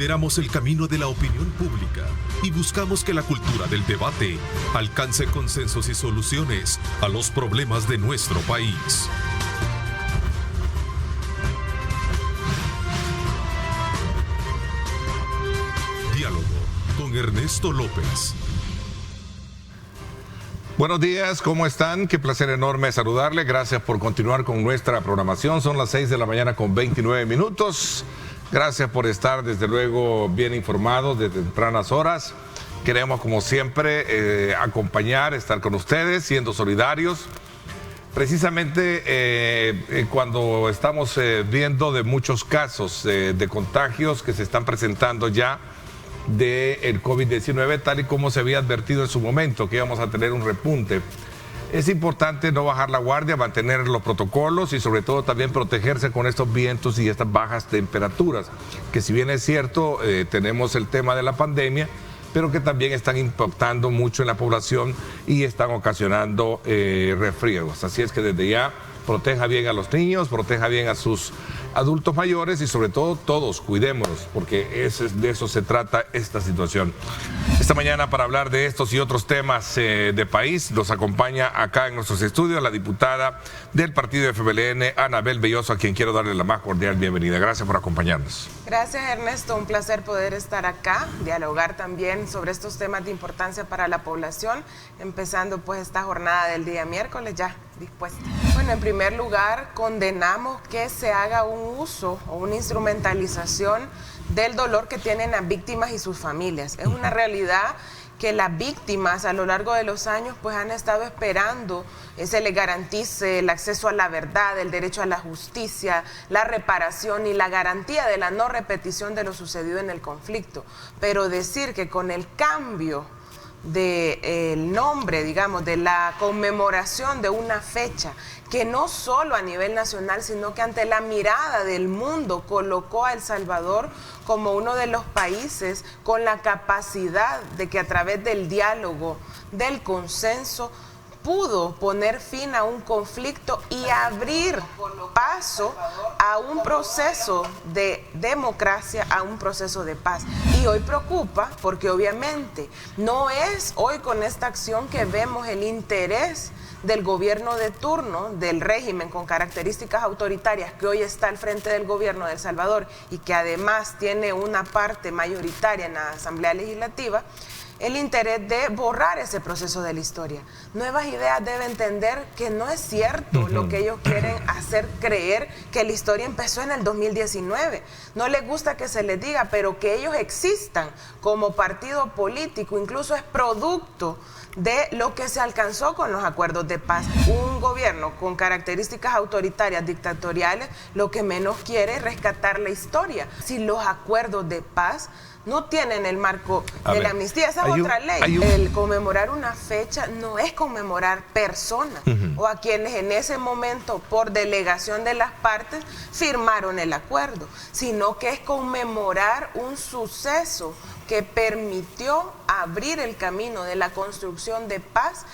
Lideramos el camino de la opinión pública y buscamos que la cultura del debate alcance consensos y soluciones a los problemas de nuestro país. Diálogo con Ernesto López. Buenos días, ¿cómo están? Qué placer enorme saludarle. Gracias por continuar con nuestra programación. Son las 6 de la mañana con 29 minutos. Gracias por estar, desde luego, bien informados desde tempranas horas. Queremos, como siempre, acompañar, estar con ustedes, siendo solidarios. Precisamente cuando estamos viendo de muchos casos de contagios que se están presentando ya del COVID-19, tal y como se había advertido en su momento, que íbamos a tener un repunte. Es importante no bajar la guardia, mantener los protocolos y sobre todo también protegerse con estos vientos y estas bajas temperaturas, que si bien es cierto, tenemos el tema de la pandemia, pero que también están impactando mucho en la población y están ocasionando resfriegos. Así es que desde ya proteja bien a los niños, proteja bien a sus adultos mayores y sobre todo todos cuidémonos, porque de eso se trata esta situación. Esta mañana, para hablar de estos y otros temas de país, nos acompaña acá en nuestros estudios la diputada del partido FMLN, Anabel Belloso, a quien quiero darle la más cordial bienvenida. Gracias por acompañarnos. Gracias, Ernesto, un placer poder estar acá, dialogar también sobre estos temas de importancia para la población, empezando pues esta jornada del día miércoles ya dispuesta. Bueno, en primer lugar, condenamos que se haga un uso o una instrumentalización del dolor que tienen las víctimas y sus familias. Es una realidad que las víctimas a lo largo de los años pues han estado esperando se les garantice el acceso a la verdad, el derecho a la justicia, la reparación y la garantía de la no repetición de lo sucedido en el conflicto. Pero decir que con el cambio del nombre, digamos, de la conmemoración de una fecha que no solo a nivel nacional, sino que ante la mirada del mundo colocó a El Salvador como uno de los países con la capacidad de que a través del diálogo, del consenso, pudo poner fin a un conflicto y abrir paso a un proceso de democracia, a un proceso de paz. Y hoy preocupa porque obviamente no es hoy con esta acción que vemos el interés del gobierno de turno, del régimen con características autoritarias que hoy está al frente del gobierno de El Salvador y que además tiene una parte mayoritaria en la Asamblea Legislativa, el interés de borrar ese proceso de la historia. Nuevas Ideas debe entender que no es cierto lo que ellos quieren hacer creer, que la historia empezó en el 2019. No les gusta que se les diga, pero que ellos existan como partido político, incluso es producto de lo que se alcanzó con los acuerdos de paz. Un gobierno con características autoritarias, dictatoriales, lo que menos quiere es rescatar la historia. Si los acuerdos de paz no tienen el marco de la amnistía, esa es otra ley. El conmemorar una fecha no es conmemorar personas o a quienes en ese momento, por delegación de las partes, firmaron el acuerdo, sino que es conmemorar un suceso que permitió abrir el camino de la construcción de paz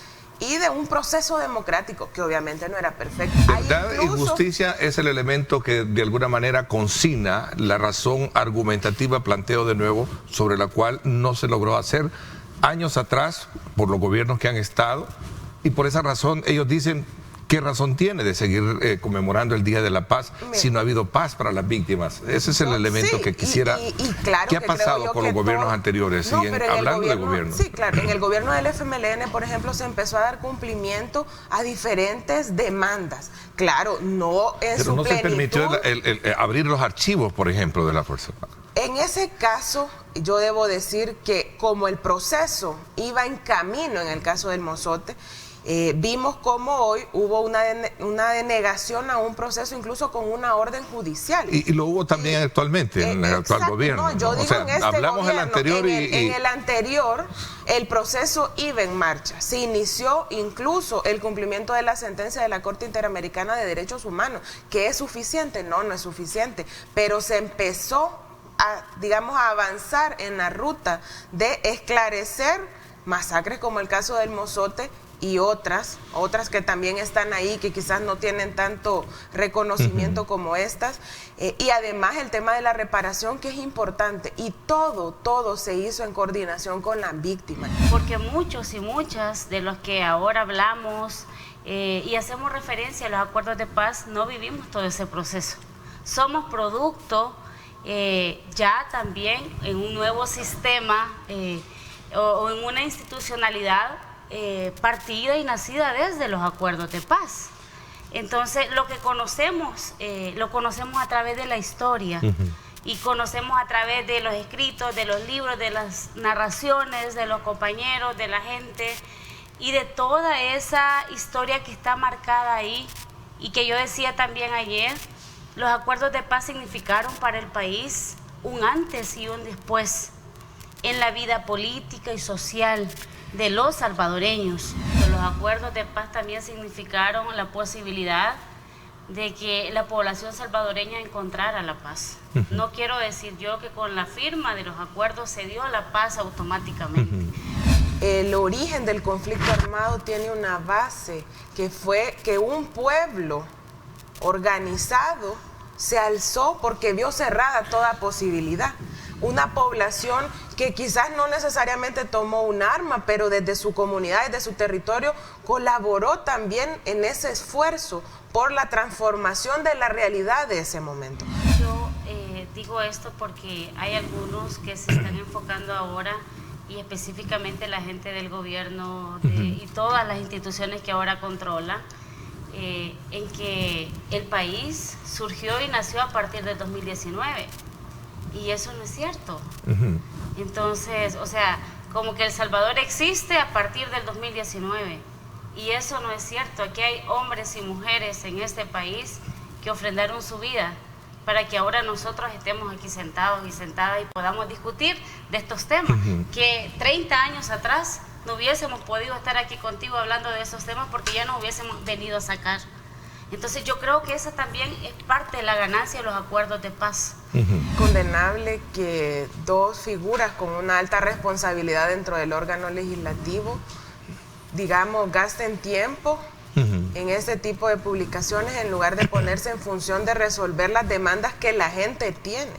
y de un proceso democrático que obviamente no era perfecto. Verdad y justicia es el elemento que de alguna manera consigna la razón argumentativa, planteo de nuevo, sobre la cual no se logró hacer años atrás por los gobiernos que han estado, y por esa razón ellos dicen: ¿qué razón tiene de seguir conmemorando el Día de la Paz si no ha habido paz para las víctimas? Ese es el elemento que quisiera... Claro, ¿qué ha pasado con los gobiernos anteriores? Hablando de gobierno. Sí, claro. En el gobierno del FMLN, por ejemplo, se empezó a dar cumplimiento a diferentes demandas. Claro, no en pero su no plenitud. Se permitió el abrir los archivos, por ejemplo, de la Fuerza Armada. En ese caso, yo debo decir que como el proceso iba en camino en el caso del Mozote, vimos cómo hoy hubo una denegación a un proceso, incluso con una orden judicial. Y lo hubo también actualmente en el actual gobierno. No, yo digo en este hablamos gobierno, del anterior en el anterior, el proceso iba en marcha. Se inició incluso el cumplimiento de la sentencia de la Corte Interamericana de Derechos Humanos, que es suficiente. No es suficiente, pero se empezó a avanzar en la ruta de esclarecer masacres como el caso del Mozote y otras que también están ahí, que quizás no tienen tanto reconocimiento como estas, y además el tema de la reparación, que es importante, y todo se hizo en coordinación con las víctimas. Porque muchos y muchas de los que ahora hablamos y hacemos referencia a los acuerdos de paz, no vivimos todo ese proceso. Somos producto ya también en un nuevo sistema o en una institucionalidad partida y nacida desde los acuerdos de paz. Entonces lo que conocemos, lo conocemos a través de la historia y conocemos a través de los escritos, de los libros, de las narraciones, de los compañeros, de la gente y de toda esa historia que está marcada ahí y que yo decía también ayer. Los acuerdos de paz significaron para el país un antes y un después en la vida política y social de los salvadoreños. Los acuerdos de paz también significaron la posibilidad de que la población salvadoreña encontrara la paz. No quiero decir yo que con la firma de los acuerdos se dio la paz automáticamente. El origen del conflicto armado tiene una base que fue que un pueblo organizado se alzó porque vio cerrada toda posibilidad. Una población que quizás no necesariamente tomó un arma, pero desde su comunidad, desde su territorio, colaboró también en ese esfuerzo por la transformación de la realidad de ese momento. Yo digo esto porque hay algunos que se están enfocando ahora, y específicamente la gente del gobierno y todas las instituciones que ahora controlan, en que el país surgió y nació a partir del 2019 y eso no es cierto. Entonces, o sea, como que El Salvador existe a partir del 2019 y eso no es cierto. Aquí hay hombres y mujeres en este país que ofrendaron su vida para que ahora nosotros estemos aquí sentados y sentadas y podamos discutir de estos temas que 30 años atrás no hubiésemos podido estar aquí contigo hablando de esos temas porque ya nos hubiésemos venido a sacar. Entonces yo creo que esa también es parte de la ganancia de los acuerdos de paz. Condenable que dos figuras con una alta responsabilidad dentro del órgano legislativo, digamos, gasten tiempo en este tipo de publicaciones en lugar de ponerse en función de resolver las demandas que la gente tiene.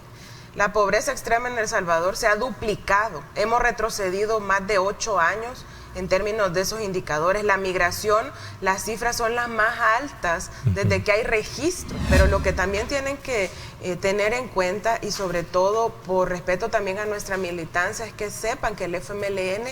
La pobreza extrema en El Salvador se ha duplicado. Hemos retrocedido más de 8 años en términos de esos indicadores. La migración, las cifras son las más altas desde que hay registro. Pero lo que también tienen que tener en cuenta, y sobre todo por respeto también a nuestra militancia, es que sepan que el FMLN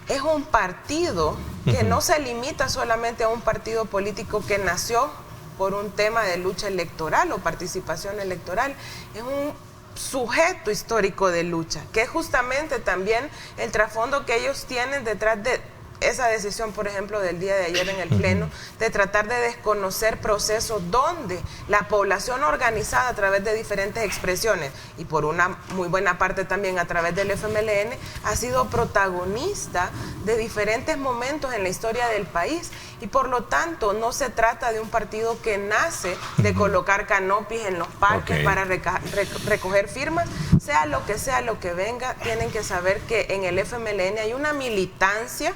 es un partido que no se limita solamente a un partido político que nació por un tema de lucha electoral o participación electoral. Es un sujeto histórico de lucha, que es justamente también el trasfondo que ellos tienen detrás de esa decisión, por ejemplo, del día de ayer en el Pleno, de tratar de desconocer procesos donde la población organizada a través de diferentes expresiones, y por una muy buena parte también a través del FMLN, ha sido protagonista de diferentes momentos en la historia del país, y por lo tanto no se trata de un partido que nace de colocar canopis en los parques para recoger firmas. Sea lo que venga, tienen que saber que en el FMLN hay una militancia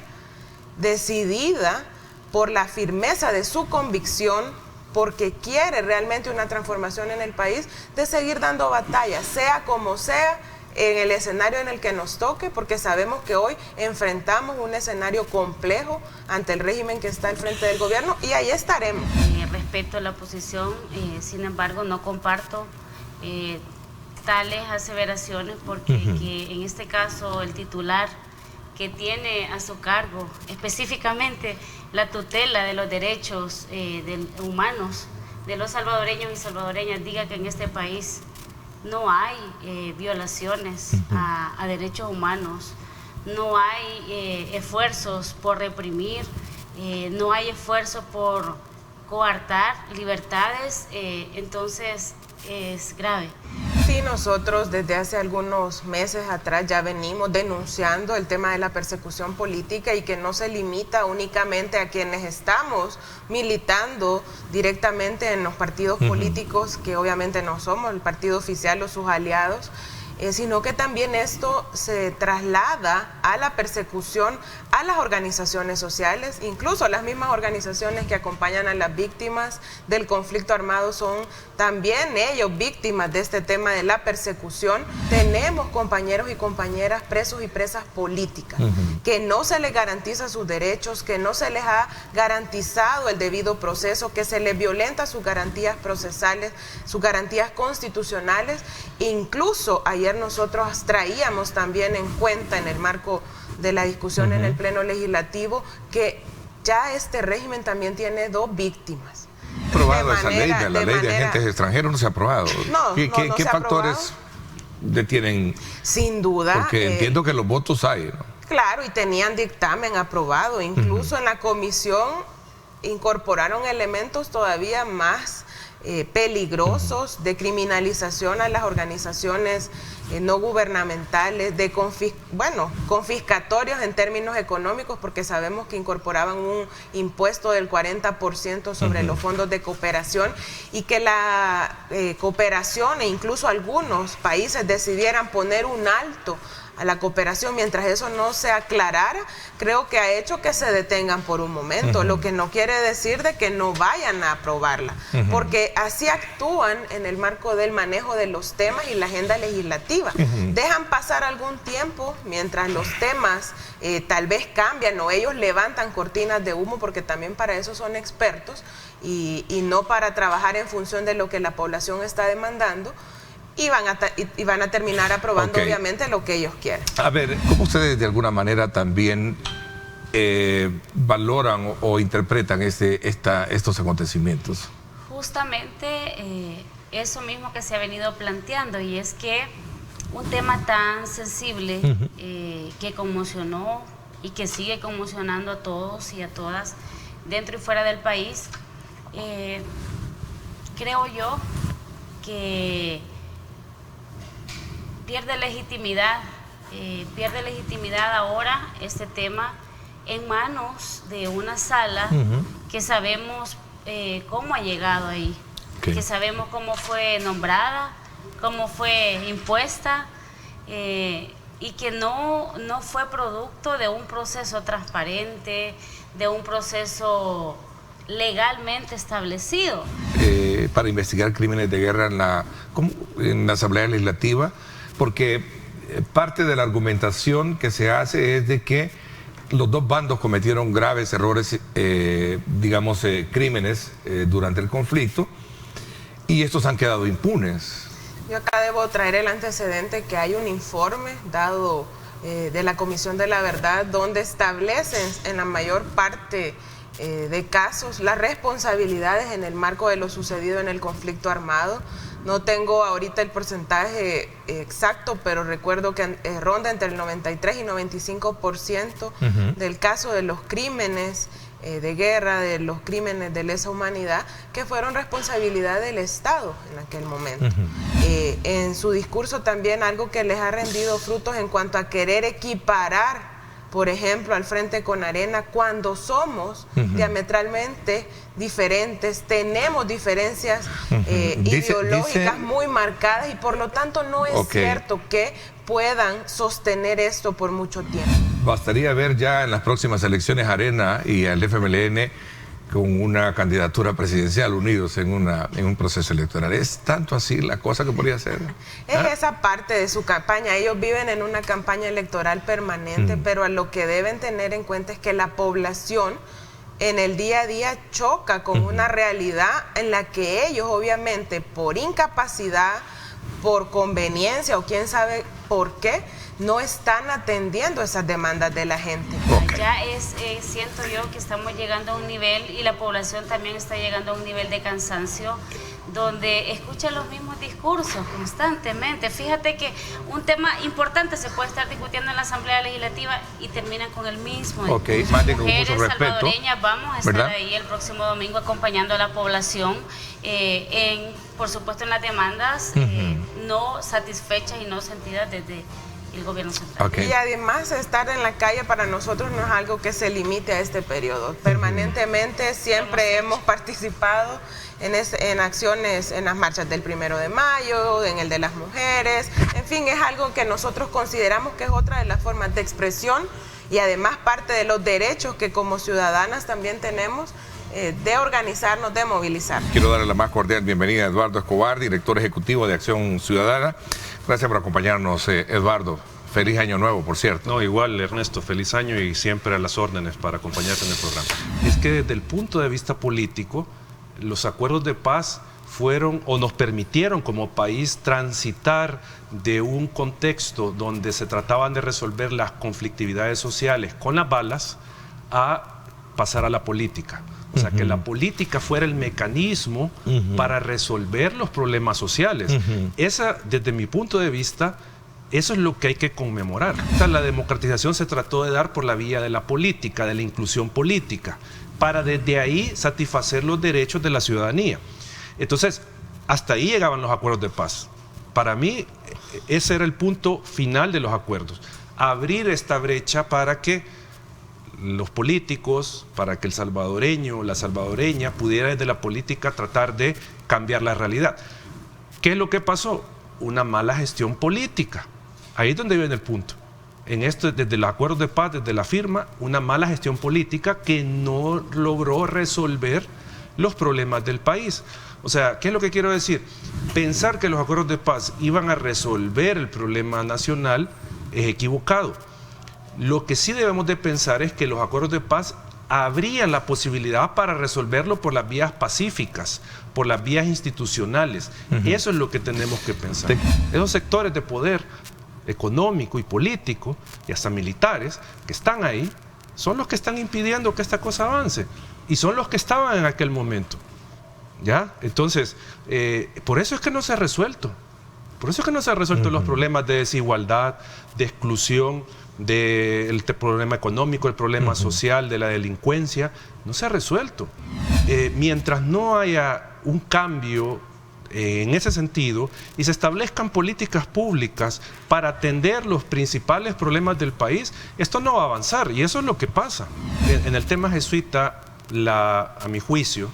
decidida por la firmeza de su convicción, porque quiere realmente una transformación en el país, de seguir dando batalla, sea como sea, en el escenario en el que nos toque, porque sabemos que hoy enfrentamos un escenario complejo ante el régimen que está al frente del gobierno, y ahí estaremos. Respeto la posición, sin embargo no comparto tales aseveraciones, porque que en este caso el titular que tiene a su cargo específicamente la tutela de los derechos humanos de los salvadoreños y salvadoreñas diga que en este país no hay violaciones a derechos humanos, no hay esfuerzos por reprimir, no hay esfuerzo por coartar libertades, entonces es grave. Sí, nosotros desde hace algunos meses atrás ya venimos denunciando el tema de la persecución política, y que no se limita únicamente a quienes estamos militando directamente en los partidos políticos, que obviamente no somos el partido oficial o sus aliados, sino que también esto se traslada a la persecución a las organizaciones sociales, incluso las mismas organizaciones que acompañan a las víctimas del conflicto armado son también ellos víctimas de este tema de la persecución. Tenemos compañeros y compañeras presos y presas políticas, que no se les garantiza sus derechos, que no se les ha garantizado el debido proceso, que se les violenta sus garantías procesales, sus garantías constitucionales. Incluso ayer nosotros traíamos también en cuenta en el marco de la discusión en el Pleno Legislativo que ya este régimen también tiene 2 víctimas. Aprobado esa ley, la ley de agentes extranjeros no se ha aprobado. ¿Qué factores detienen? Sin duda. Porque entiendo que los votos hay, ¿no? Claro, y tenían dictamen aprobado. Incluso en la comisión incorporaron elementos todavía más peligrosos de criminalización a las organizaciones no gubernamentales, de confiscatorios en términos económicos, porque sabemos que incorporaban un impuesto del 40% sobre los fondos de cooperación, y que la cooperación e incluso algunos países decidieran poner un alto a la cooperación mientras eso no se aclarara. Creo que ha hecho que se detengan por un momento, lo que no quiere decir de que no vayan a aprobarla, porque así actúan en el marco del manejo de los temas y la agenda legislativa. Dejan pasar algún tiempo mientras los temas tal vez cambian, o ellos levantan cortinas de humo, porque también para eso son expertos, y no para trabajar en función de lo que la población está demandando. Y van a terminar aprobando obviamente lo que ellos quieren. A ver, ¿cómo ustedes de alguna manera también valoran o interpretan estos acontecimientos? Justamente eso mismo que se ha venido planteando, y es que un tema tan sensible que conmocionó y que sigue conmocionando a todos y a todas dentro y fuera del país, creo yo que pierde legitimidad ahora este tema en manos de una sala que sabemos cómo ha llegado ahí, que sabemos cómo fue nombrada, cómo fue impuesta, y que no fue producto de un proceso transparente, de un proceso legalmente establecido. Para investigar crímenes de guerra en la Asamblea Legislativa, porque parte de la argumentación que se hace es de que los 2 bandos cometieron graves errores, crímenes durante el conflicto, y estos han quedado impunes. Yo acá debo traer el antecedente que hay un informe dado de la Comisión de la Verdad donde establecen en la mayor parte de casos las responsabilidades en el marco de lo sucedido en el conflicto armado. No tengo ahorita el porcentaje exacto, pero recuerdo que ronda entre el 93 y 95% del caso de los crímenes de guerra, de los crímenes de lesa humanidad, que fueron responsabilidad del Estado en aquel momento. En su discurso también algo que les ha rendido frutos en cuanto a querer equiparar, por ejemplo, al Frente con Arena, cuando somos diametralmente diferentes, tenemos diferencias ideológicas muy marcadas, y por lo tanto no es cierto que puedan sostener esto por mucho tiempo. Bastaría ver ya en las próximas elecciones Arena y al FMLN con una candidatura presidencial unidos en un proceso electoral. ¿Es tanto así la cosa que podría ser? Es esa parte de su campaña. Ellos viven en una campaña electoral permanente, pero a lo que deben tener en cuenta es que la población en el día a día choca con una realidad en la que ellos, obviamente, por incapacidad, por conveniencia o quién sabe por qué, no están atendiendo esas demandas de la gente. Ya siento yo que estamos llegando a un nivel, y la población también está llegando a un nivel de cansancio, donde escucha los mismos discursos constantemente. Fíjate que un tema importante se puede estar discutiendo en la Asamblea Legislativa y terminan con el mismo discurso. Mujeres salvadoreñas vamos a estar ahí el próximo domingo acompañando a la población por supuesto en las demandas no satisfechas y no sentidas desde el gobierno central. Y además estar en la calle para nosotros no es algo que se limite a este periodo. Permanentemente siempre hemos participado en acciones, en las marchas del 1 de mayo, en el de las mujeres. En fin, es algo que nosotros consideramos que es otra de las formas de expresión y además parte de los derechos que como ciudadanas también tenemos de organizarnos, de movilizar. Quiero darle la más cordial bienvenida a Eduardo Escobar, director ejecutivo de Acción Ciudadana. Gracias por acompañarnos, Eduardo. Feliz año nuevo, por cierto. No, igual, Ernesto, feliz año y siempre a las órdenes para acompañarte en el programa. Es que desde el punto de vista político, los acuerdos de paz fueron o nos permitieron como país transitar de un contexto donde se trataban de resolver las conflictividades sociales con las balas a pasar a la política. O sea, que la política fuera el mecanismo para resolver los problemas sociales. Esa, desde mi punto de vista, eso es lo que hay que conmemorar. La democratización se trató de dar por la vía de la política, de la inclusión política, para desde ahí satisfacer los derechos de la ciudadanía. Entonces, hasta ahí llegaban los acuerdos de paz. Para mí, ese era el punto final de los acuerdos. Abrir esta brecha para que los políticos, para que el salvadoreño o la salvadoreña pudiera desde la política tratar de cambiar la realidad. ¿Qué es lo que pasó? Una mala gestión política. Ahí es donde viene el punto. En esto, desde el acuerdo de paz, desde la firma, una mala gestión política que no logró resolver los problemas del país. O sea, ¿qué es lo que quiero decir? Pensar que los acuerdos de paz iban a resolver el problema nacional es equivocado. Lo que sí debemos de pensar es que los acuerdos de paz abrían la posibilidad para resolverlo por las vías pacíficas, por las vías institucionales. Eso es lo que tenemos que pensar. Esos sectores de poder económico y político, y hasta militares, que están ahí, son los que están impidiendo que esta cosa avance. Y son los que estaban en aquel momento. ¿Ya? Entonces, por eso es que no se ha resuelto. Por eso es que no se han resuelto los problemas de desigualdad, de exclusión, del problema económico, el problema social, de la delincuencia. No se ha resuelto. Mientras no haya un cambio en ese sentido y se establezcan políticas públicas para atender los principales problemas del país, esto no va a avanzar. Y eso es lo que pasa. En el tema jesuita, a mi juicio,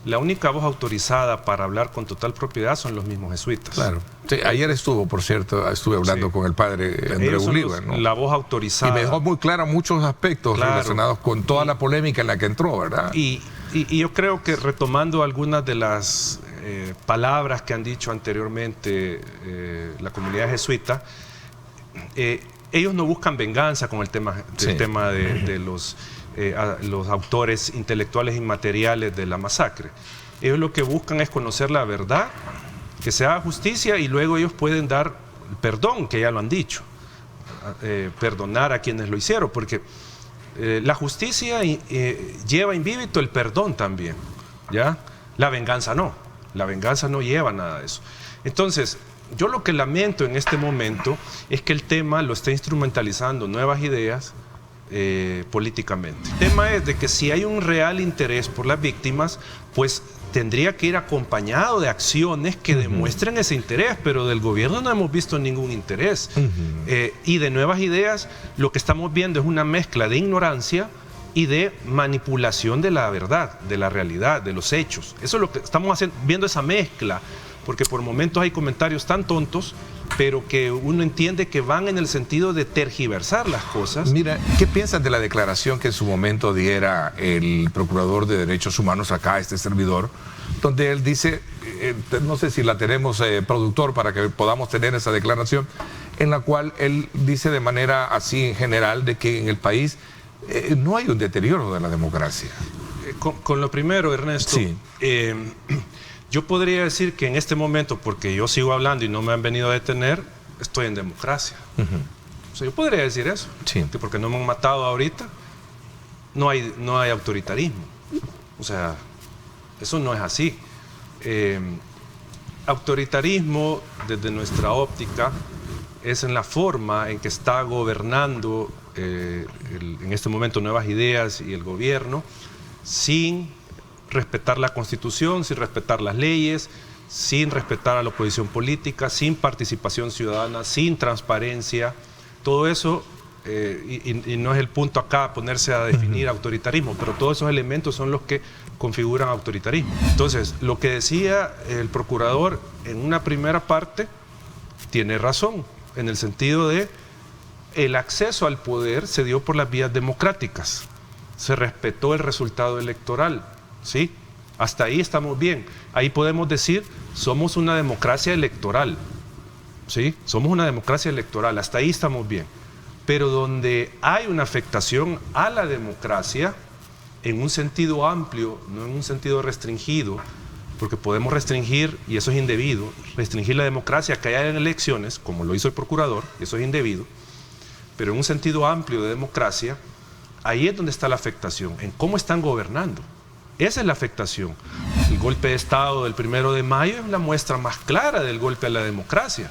la única voz autorizada para hablar con total propiedad son los mismos jesuitas. Claro. Sí, ayer por cierto, estuve hablando con el padre André Bolívar, ¿no? La voz autorizada. Y me dejó muy claro muchos aspectos relacionados con toda la polémica en la que entró, ¿verdad? Y yo creo que retomando algunas de las palabras que han dicho anteriormente la comunidad jesuita, ellos no buscan venganza con el tema de los autores intelectuales inmateriales de la masacre. Ellos lo que buscan es conocer la verdad, que se haga justicia y luego ellos pueden dar perdón, que ya lo han dicho, perdonar a quienes lo hicieron, porque la justicia lleva invíbito el perdón también, ¿ya? La venganza no lleva nada de eso. Entonces, yo lo que lamento en este momento es que el tema lo está instrumentalizando Nuevas Ideas políticamente. El tema es de que si hay un real interés por las víctimas, pues tendría que ir acompañado de acciones que demuestren ese interés, pero del gobierno no hemos visto ningún interés. Y de Nuevas Ideas lo que estamos viendo es una mezcla de ignorancia y de manipulación de la verdad, de la realidad, de los hechos. Eso es lo que estamos viendo, esa mezcla, porque por momentos hay comentarios tan tontos, pero que uno entiende que van en el sentido de tergiversar las cosas. Mira, ¿qué piensas de la declaración que en su momento diera el Procurador de Derechos Humanos acá, este servidor, donde él dice, no sé si la tenemos, productor, para que podamos tener esa declaración, en la cual él dice de manera así en general de que en el país no hay un deterioro de la democracia? Con lo primero, Ernesto, sí. Yo podría decir que en este momento, porque yo sigo hablando y no me han venido a detener, estoy en democracia. O sea, yo podría decir eso, sí. Que porque no me han matado ahorita, no hay autoritarismo. O sea, eso no es así. Autoritarismo, desde nuestra óptica, es en la forma en que está gobernando en este momento Nuevas Ideas y el gobierno, sin respetar la Constitución, sin respetar las leyes, sin respetar a la oposición política, sin participación ciudadana, sin transparencia, todo eso, y no es el punto acá ponerse a definir autoritarismo, pero todos esos elementos son los que configuran autoritarismo. Entonces, lo que decía el procurador en una primera parte tiene razón, en el sentido de el acceso al poder se dio por las vías democráticas, se respetó el resultado electoral, ¿sí? Hasta ahí estamos bien. Ahí podemos decir, somos una democracia electoral, ¿sí? Somos una democracia electoral, hasta ahí estamos bien. Pero donde hay una afectación a la democracia, en un sentido amplio, no en un sentido restringido, porque podemos restringir, y eso es indebido, restringir la democracia que haya en elecciones, como lo hizo el procurador, y eso es indebido, pero en un sentido amplio de democracia, ahí es donde está la afectación, en cómo están gobernando. Esa es la afectación. El golpe de Estado del 1 de mayo es la muestra más clara del golpe a la democracia,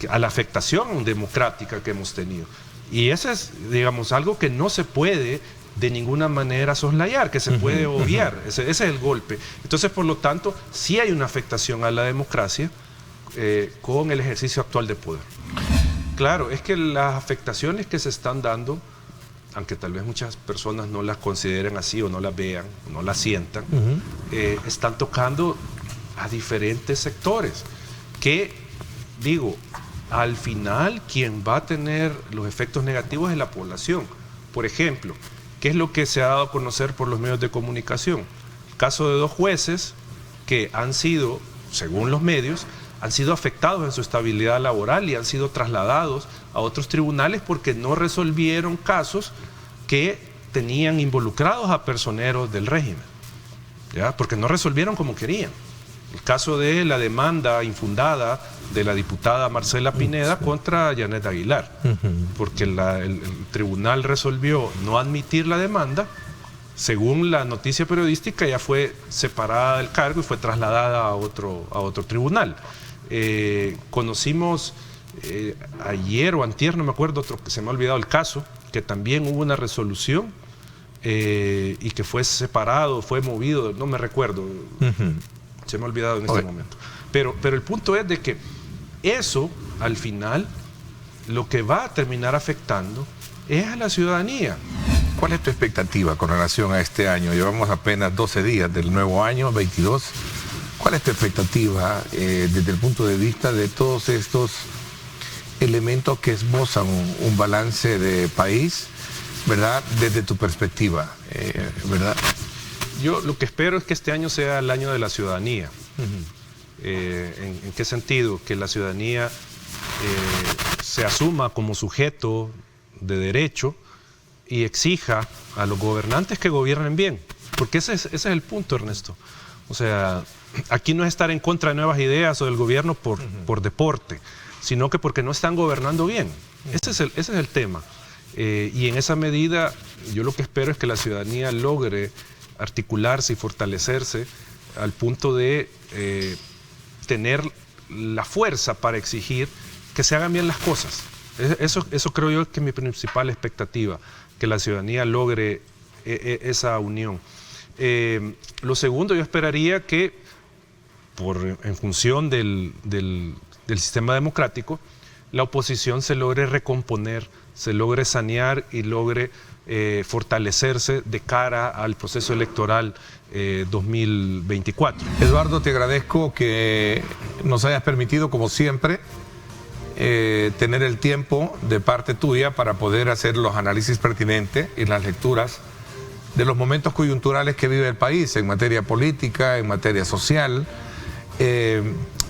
a la afectación democrática que hemos tenido. Y eso es, digamos, algo que no se puede de ninguna manera soslayar, que se puede obviar. Ese es el golpe. Entonces, por lo tanto, sí hay una afectación a la democracia con el ejercicio actual de poder. Claro, es que las afectaciones que se están dando, aunque tal vez muchas personas no las consideren así o no las vean, no las sientan, están tocando a diferentes sectores que, digo, al final quien va a tener los efectos negativos es la población. Por ejemplo, ¿qué es lo que se ha dado a conocer por los medios de comunicación? El caso de 2 jueces que han sido, según los medios, han sido afectados en su estabilidad laboral y han sido trasladados a otros tribunales porque no resolvieron casos que tenían involucrados a personeros del régimen, ¿ya? Porque no resolvieron como querían. El caso de la demanda infundada de la diputada Marcela Pineda contra Janet Aguilar, porque el tribunal resolvió no admitir la demanda. Según la noticia periodística, ya fue separada del cargo y fue trasladada a otro tribunal. Conocimos ayer o antier, no me acuerdo, se me ha olvidado el caso, que también hubo una resolución y que fue separado, fue movido, no me recuerdo, se me ha olvidado en este momento. Pero el punto es de que eso, al final, lo que va a terminar afectando es a la ciudadanía. ¿Cuál es tu expectativa con relación a este año? Llevamos apenas 12 días del nuevo año, 22. ¿Cuál es tu expectativa desde el punto de vista de todos estos elementos que esbozan un balance de país, ¿verdad? Desde tu perspectiva, ¿verdad? Yo lo que espero es que este año sea el año de la ciudadanía. ¿En qué sentido? Que la ciudadanía se asuma como sujeto de derecho y exija a los gobernantes que gobiernen bien. Porque ese es el punto, Ernesto. O sea, aquí no es estar en contra de nuevas ideas o del gobierno por deporte, sino que porque no están gobernando bien. Ese es el tema. Y en esa medida, yo lo que espero es que la ciudadanía logre articularse y fortalecerse al punto de tener la fuerza para exigir que se hagan bien las cosas. Eso creo yo que es mi principal expectativa, que la ciudadanía logre esa unión. Lo segundo, yo esperaría que, en función del sistema democrático, la oposición se logre recomponer, se logre sanear y logre fortalecerse de cara al proceso electoral 2024. Eduardo, te agradezco que nos hayas permitido, como siempre, tener el tiempo de parte tuya para poder hacer los análisis pertinentes y las lecturas de los momentos coyunturales que vive el país en materia política, en materia social.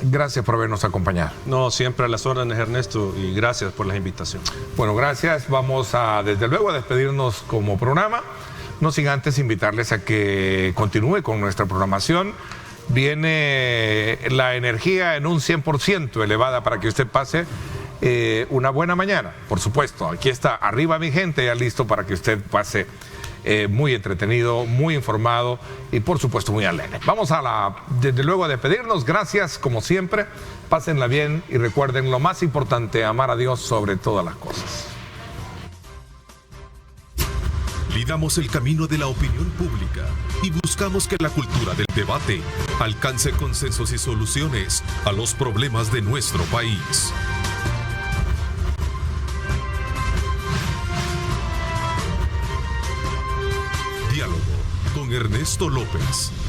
Gracias por habernos acompañado. No, siempre a las órdenes, Ernesto, y gracias por la invitación. Bueno, gracias. Vamos desde luego, a despedirnos como programa, no sin antes invitarles a que continúe con nuestra programación. Viene la energía en un 100% elevada para que usted pase una buena mañana. Por supuesto, aquí está Arriba Mi Gente, ya listo para que usted pase muy entretenido, muy informado y por supuesto muy alegre. Vamos desde luego a despedirnos. Gracias como siempre, pásenla bien y recuerden lo más importante, amar a Dios sobre todas las cosas. Lidamos el camino de la opinión pública y buscamos que la cultura del debate alcance consensos y soluciones a los problemas de nuestro país. Ernesto López.